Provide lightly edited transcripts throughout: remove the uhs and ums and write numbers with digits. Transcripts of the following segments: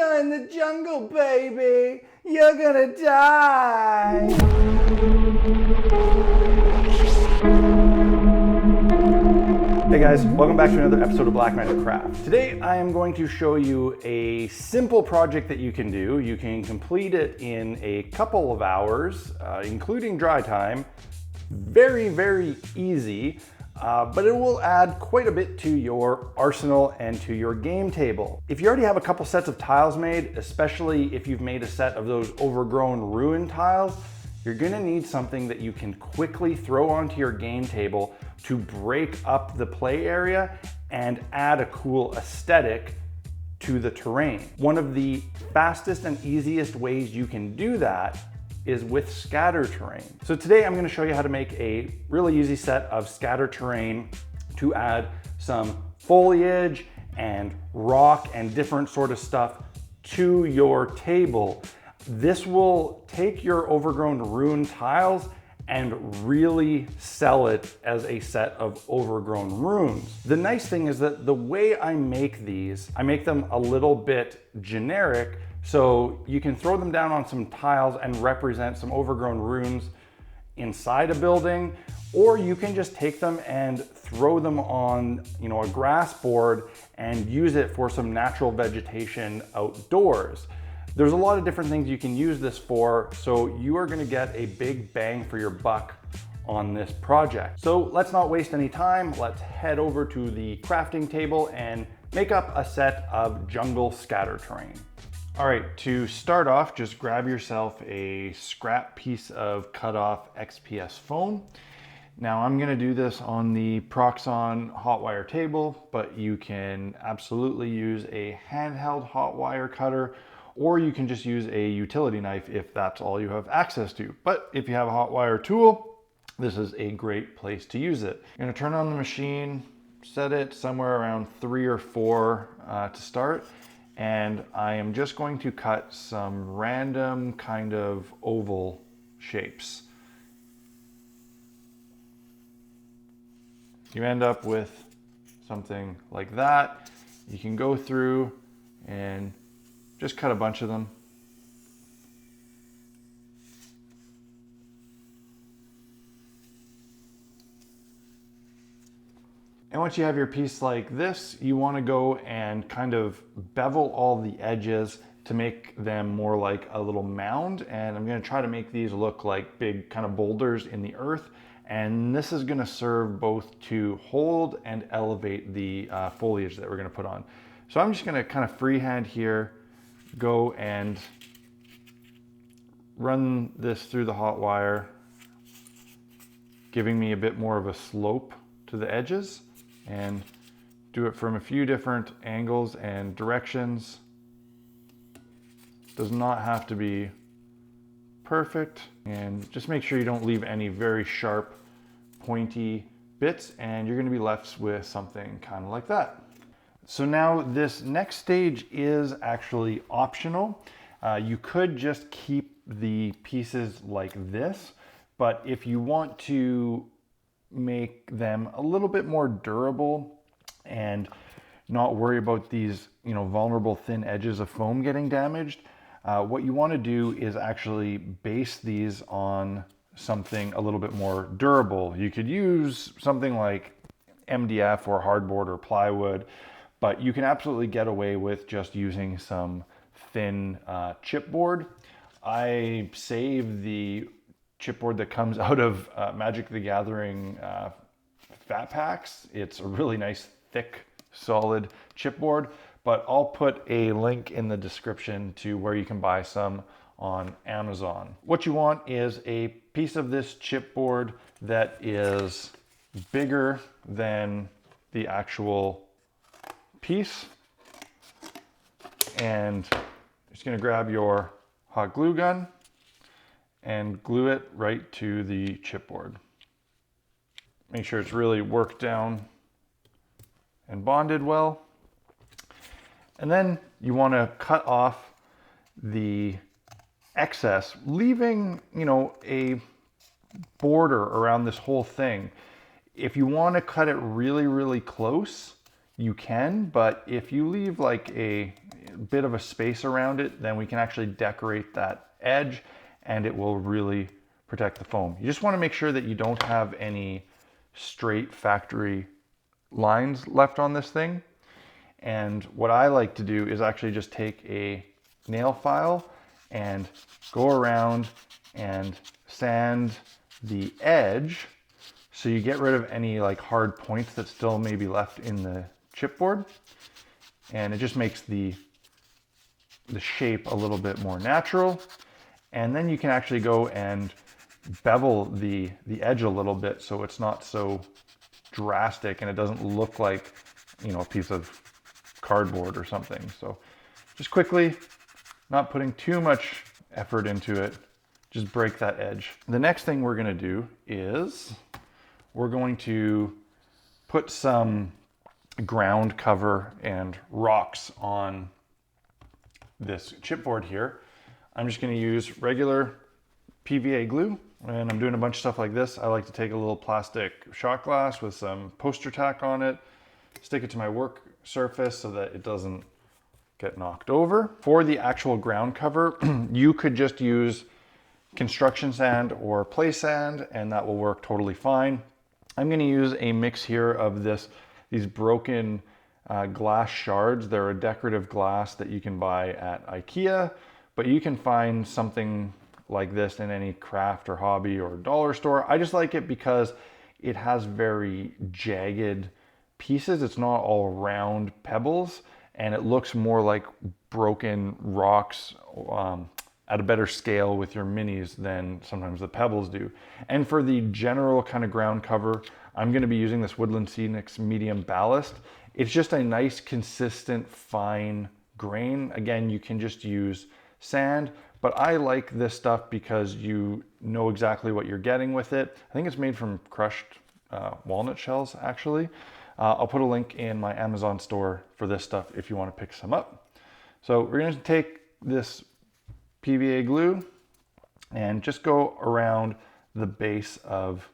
You're in the jungle, baby. You're gonna die. Hey guys, welcome back to another episode of Black Magic Craft. Today I am going to show you a simple project that you can do. You can complete it in a couple of hours, including dry time. Very, very easy, but it will add quite a bit to your arsenal and to your game table. If you already have a couple sets of tiles made, especially if you've made a set of those overgrown ruin tiles, you're gonna need something that you can quickly throw onto your game table to break up the play area and add a cool aesthetic to the terrain. One of the fastest and easiest ways you can do that is with scatter terrain. So today I'm gonna show you how to make a really easy set of scatter terrain to add some foliage and rock and different sort of stuff to your table. This will take your overgrown ruin tiles and really sell it as a set of overgrown ruins. The nice thing is that the way I make these, I make them a little bit generic, so you can throw them down on some tiles and represent some overgrown ruins inside a building, or you can just take them and throw them on, a grass board and use it for some natural vegetation outdoors. There's a lot of different things you can use this for, so you are gonna get a big bang for your buck on this project. So let's not waste any time. Let's head over to the crafting table and make up a set of jungle scatter terrain. All right, to start off, just grab yourself a scrap piece of cut off XPS foam. Now I'm gonna do this on the Proxxon hot wire table, but you can absolutely use a handheld hot wire cutter, or you can just use a utility knife if that's all you have access to. But if you have a hot wire tool, this is a great place to use it. I'm gonna turn on the machine, set it somewhere around 3 or 4 to start. And I am just going to cut some random kind of oval shapes. You end up with something like that. You can go through and just cut a bunch of them. And once you have your piece like this, you want to go and kind of bevel all the edges to make them more like a little mound. And I'm going to try to make these look like big kind of boulders in the earth. And this is going to serve both to hold and elevate the foliage that we're going to put on. So I'm just going to kind of freehand here, go and run this through the hot wire, giving me a bit more of a slope to the edges. And do it from a few different angles and directions. Does not have to be perfect, and just make sure you don't leave any very sharp pointy bits, and you're going to be left with something kind of like that. So now this next stage is actually optional. You could just keep the pieces like this, but if you want to make them a little bit more durable and not worry about these vulnerable thin edges of foam getting damaged, what you want to do is actually base these on something a little bit more durable. You could use something like MDF or hardboard or plywood, but you can absolutely get away with just using some thin chipboard. I save the chipboard that comes out of Magic the Gathering fat packs. It's a really nice, thick, solid chipboard, but I'll put a link in the description to where you can buy some on Amazon. What you want is a piece of this chipboard that is bigger than the actual piece. And you're just gonna grab your hot glue gun and glue it right to the chipboard. Make sure it's really worked down and bonded well. And then you want to cut off the excess, leaving, a border around this whole thing. If you want to cut it really, really close, you can, but if you leave like a bit of a space around it, then we can actually decorate that edge and it will really protect the foam. You just want to make sure that you don't have any straight factory lines left on this thing. And what I like to do is actually just take a nail file and go around and sand the edge so you get rid of any like hard points that still may be left in the chipboard. And it just makes the shape a little bit more natural. And then you can actually go and bevel the edge a little bit so it's not so drastic and it doesn't look like, you know, a piece of cardboard or something. So just quickly, not putting too much effort into it, just break that edge. The next thing we're gonna do is we're going to put some ground cover and rocks on this chipboard here. I'm just going to use regular PVA glue, and I'm doing a bunch of stuff like this. I like to take a little plastic shot glass with some poster tack on it, stick it to my work surface so that it doesn't get knocked over. For the actual ground cover, you could just use construction sand or play sand, and that will work totally fine. I'm going to use a mix here of these broken glass shards. They're a decorative glass that you can buy at IKEA, but you can find something like this in any craft or hobby or dollar store. I just like it because it has very jagged pieces. It's not all round pebbles, and it looks more like broken rocks at a better scale with your minis than sometimes the pebbles do. And for the general kind of ground cover, I'm going to be using this Woodland Scenics medium ballast. It's just a nice, consistent, fine grain. Again, you can just use sand, but I like this stuff because you know exactly what you're getting with it. I think it's made from crushed walnut shells, actually. I'll put a link in my Amazon store for this stuff if you want to pick some up. So we're going to take this PVA glue and just go around the base of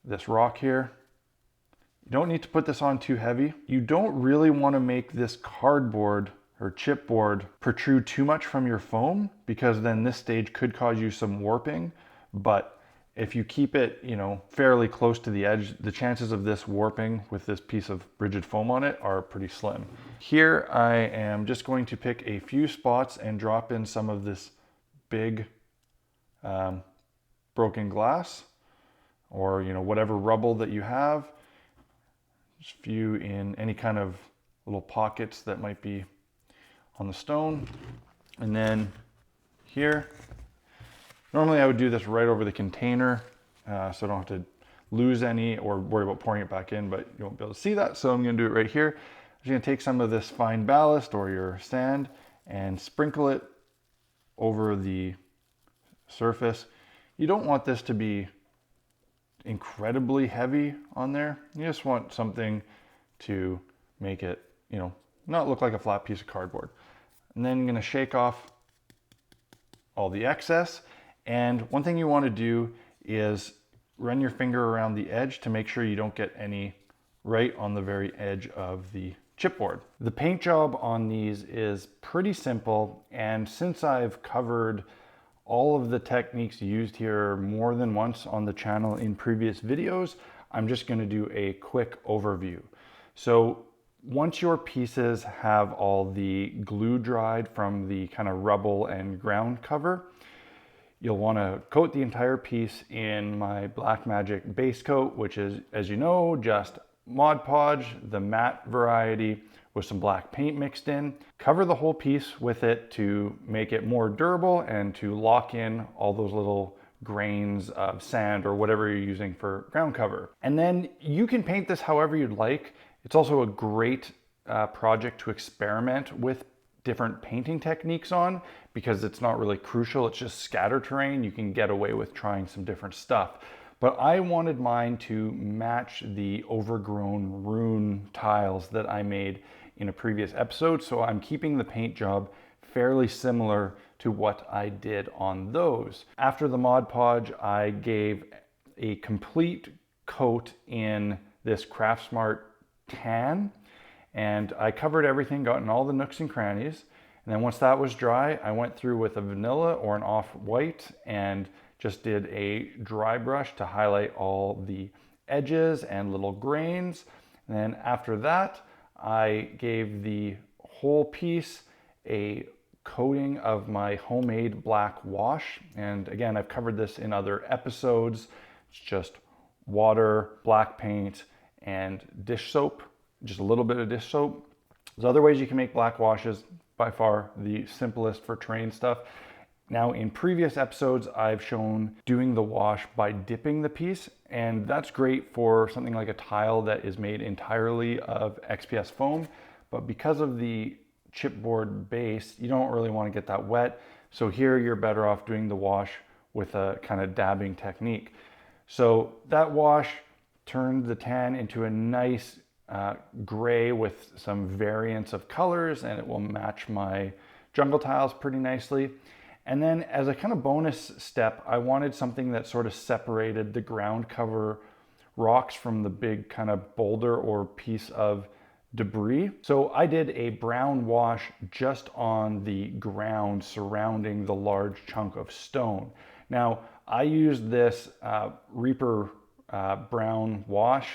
this rock here. You don't need to put this on too heavy. You don't really want to make this cardboard or chipboard protrude too much from your foam, because then this stage could cause you some warping. But if you keep it, you know, fairly close to the edge, the chances of this warping with this piece of rigid foam on it are pretty slim. Here I am just going to pick a few spots and drop in some of this big broken glass, or, you know, whatever rubble that you have. Just a few in any kind of little pockets that might be on the stone. And then here, normally I would do this right over the container, so I don't have to lose any or worry about pouring it back in, but you won't be able to see that. So I'm going to do it right here. I'm just going to take some of this fine ballast or your sand and sprinkle it over the surface. You don't want this to be incredibly heavy on there. You just want something to make it, you know, not look like a flat piece of cardboard. And then I'm going to shake off all the excess. And one thing you want to do is run your finger around the edge to make sure you don't get any right on the very edge of the chipboard. The paint job on these is pretty simple, and since I've covered all of the techniques used here more than once on the channel in previous videos, I'm just going to do a quick overview. So once your pieces have all the glue dried from the kind of rubble and ground cover, you'll want to coat the entire piece in my Blackmagic base coat, which is, as you know, just Mod Podge, the matte variety, with some black paint mixed in. Cover the whole piece with it to make it more durable and to lock in all those little grains of sand or whatever you're using for ground cover. And then you can paint this however you'd like. It's also a great project to experiment with different painting techniques on, because it's not really crucial, it's just scatter terrain. You can get away with trying some different stuff. But I wanted mine to match the overgrown rune tiles that I made in a previous episode, so I'm keeping the paint job fairly similar to what I did on those. After the Mod Podge, I gave a complete coat in this Craftsmart tan, And I covered everything, got in all the nooks and crannies. And then once that was dry, I went through with a vanilla or an off-white and just did a dry brush to highlight all the edges and little grains. And then after that, I gave the whole piece a coating of my homemade black wash. And again, I've covered this in other episodes. It's just water, black paint, and dish soap, just a little bit of dish soap. There's other ways you can make black washes, by far the simplest for terrain stuff. Now in previous episodes, I've shown doing the wash by dipping the piece, and that's great for something like a tile that is made entirely of XPS foam, but because of the chipboard base, you don't really want to get that wet. So here you're better off doing the wash with a kind of dabbing technique. So that wash turned the tan into a nice gray with some variants of colors, and it will match my jungle tiles pretty nicely. And then as a kind of bonus step, I wanted something that sort of separated the ground cover rocks from the big kind of boulder or piece of debris. So I did a brown wash just on the ground surrounding the large chunk of stone. Now I used this Reaper brown wash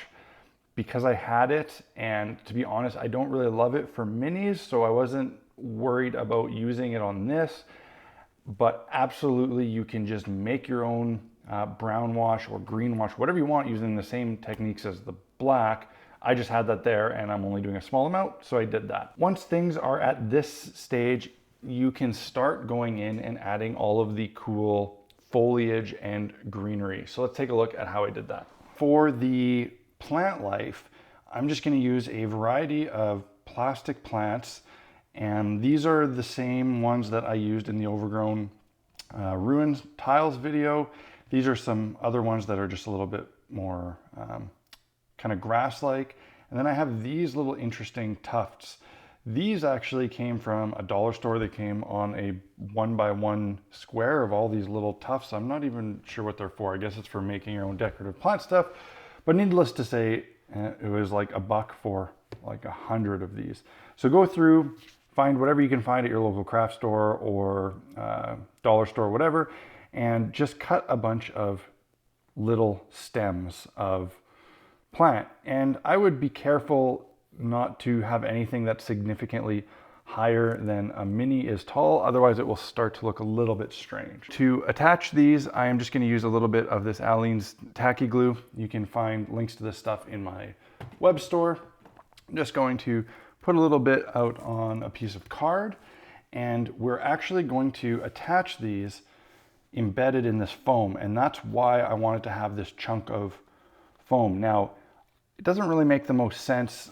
because I had it, and to be honest, I don't really love it for minis, so I wasn't worried about using it on this. But absolutely, you can just make your own brown wash or green wash, whatever you want, using the same techniques as the black. I just had that there, and I'm only doing a small amount, so I did that. Once things are at this stage, you can start going in and adding all of the cool foliage and greenery. So let's take a look at how I did that. For the plant life, I'm just going to use a variety of plastic plants, and these are the same ones that I used in the overgrown ruins tiles video. These are some other ones that are just a little bit more kind of grass-like. And then I have these little interesting tufts. These actually came from a dollar store. They came on a 1x1 square of all these little tufts. I'm not even sure what they're for. I guess it's for making your own decorative plant stuff. But needless to say, it was like $1 for like 100 of these. So go through, find whatever you can find at your local craft store or dollar store, whatever, and just cut a bunch of little stems of plant. And I would be careful not to have anything that's significantly higher than a mini is tall, otherwise it will start to look a little bit strange. To attach these, I am just going to use a little bit of this Aleene's tacky glue. You can find links to this stuff in my web store. I'm just going to put a little bit out on a piece of card, and we're actually going to attach these embedded in this foam, and that's why I wanted to have this chunk of foam. Now, it doesn't really make the most sense,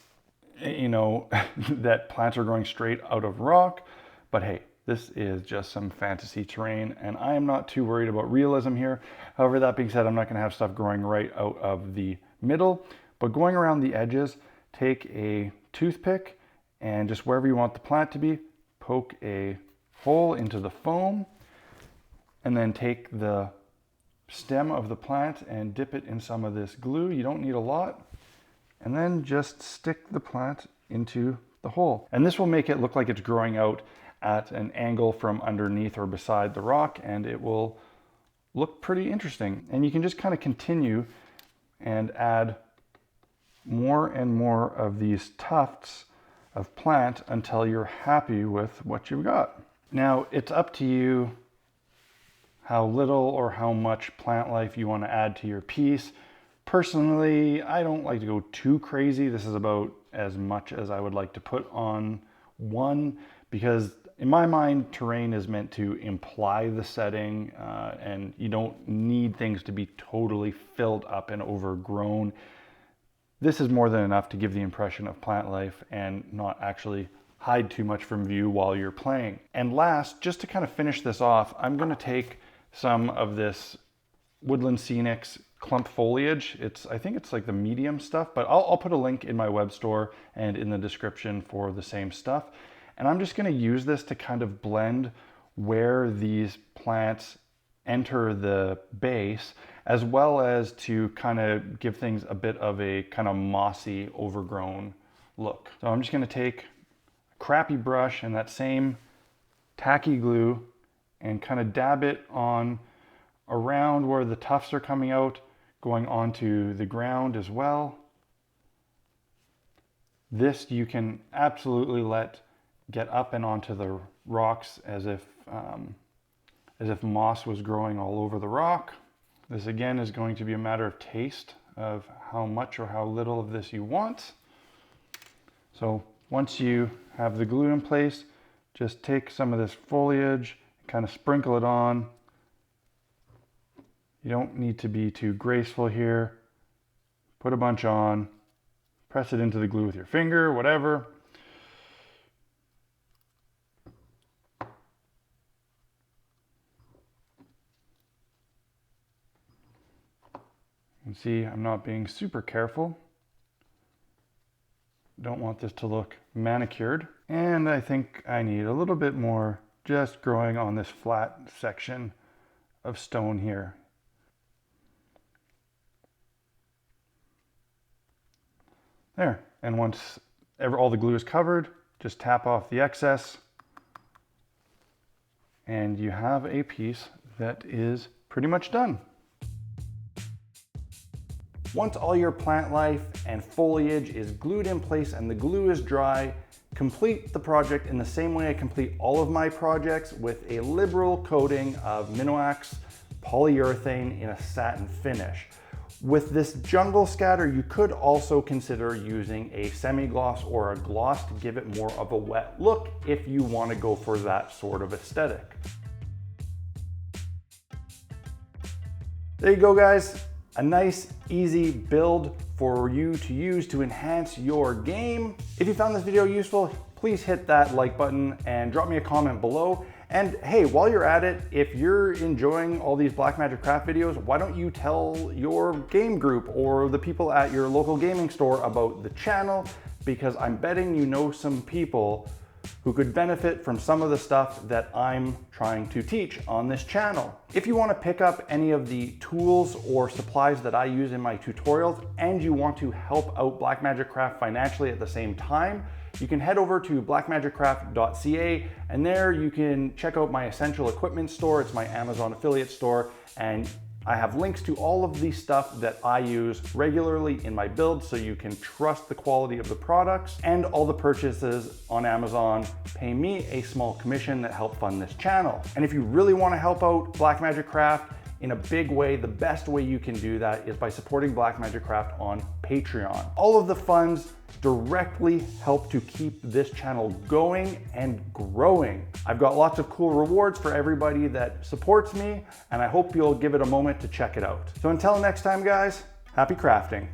you know, that plants are growing straight out of rock, but hey, this is just some fantasy terrain, and I am not too worried about realism here. However, that being said, I'm not going to have stuff growing right out of the middle, but going around the edges, take a toothpick and just wherever you want the plant to be, poke a hole into the foam, and then take the stem of the plant and dip it in some of this glue. You don't need a lot. And then just stick the plant into the hole. And this will make it look like it's growing out at an angle from underneath or beside the rock, and it will look pretty interesting. And you can just kind of continue and add more and more of these tufts of plant until you're happy with what you've got. Now, it's up to you how little or how much plant life you want to add to your piece. Personally, I don't like to go too crazy. This is about as much as I would like to put on one, because in my mind, terrain is meant to imply the setting, and you don't need things to be totally filled up and overgrown. This is more than enough to give the impression of plant life and not actually hide too much from view while you're playing. And last, just to kind of finish this off, I'm going to take some of this Woodland Scenics clump foliage. I think it's like the medium stuff, but I'll put a link in my web store and in the description for the same stuff. And I'm just going to use this to kind of blend where these plants enter the base, as well as to kind of give things a bit of a kind of mossy, overgrown look. So I'm just gonna take a crappy brush and that same tacky glue and kind of dab it on around where the tufts are coming out, going onto the ground as well. This you can absolutely let get up and onto the rocks as if moss was growing all over the rock. This again is going to be a matter of taste of how much or how little of this you want. So once you have the glue in place, just take some of this foliage, kind of sprinkle it on. You don't need to be too graceful here. Put a bunch on, press it into the glue with your finger, whatever. You can see I'm not being super careful. Don't want this to look manicured. And I think I need a little bit more just growing on this flat section of stone here. There, and once all the glue is covered, just tap off the excess and you have a piece that is pretty much done. Once all your plant life and foliage is glued in place and the glue is dry, complete the project in the same way I complete all of my projects, with a liberal coating of Minoax polyurethane in a satin finish. With this jungle scatter, you could also consider using a semi-gloss or a gloss to give it more of a wet look if you want to go for that sort of aesthetic. There you go, guys. A nice, easy build for you to use to enhance your game. If you found this video useful, please hit that like button and drop me a comment below. And hey, while you're at it, if you're enjoying all these Blackmagic Craft videos, why don't you tell your game group or the people at your local gaming store about the channel? Because I'm betting you know some people who could benefit from some of the stuff that I'm trying to teach on this channel. If you want to pick up any of the tools or supplies that I use in my tutorials, and you want to help out Blackmagic Craft financially at the same time, you can head over to blackmagiccraft.ca, and there you can check out my essential equipment store. It's my Amazon affiliate store, and I have links to all of the stuff that I use regularly in my builds, so you can trust the quality of the products, and all the purchases on Amazon pay me a small commission that help fund this channel. And if you really want to help out Blackmagic Craft in a big way, the best way you can do that is by supporting Blackmagic Craft on Patreon. All of the funds directly help to keep this channel going and growing. I've got lots of cool rewards for everybody that supports me, and I hope you'll give it a moment to check it out. So until next time, guys, happy crafting.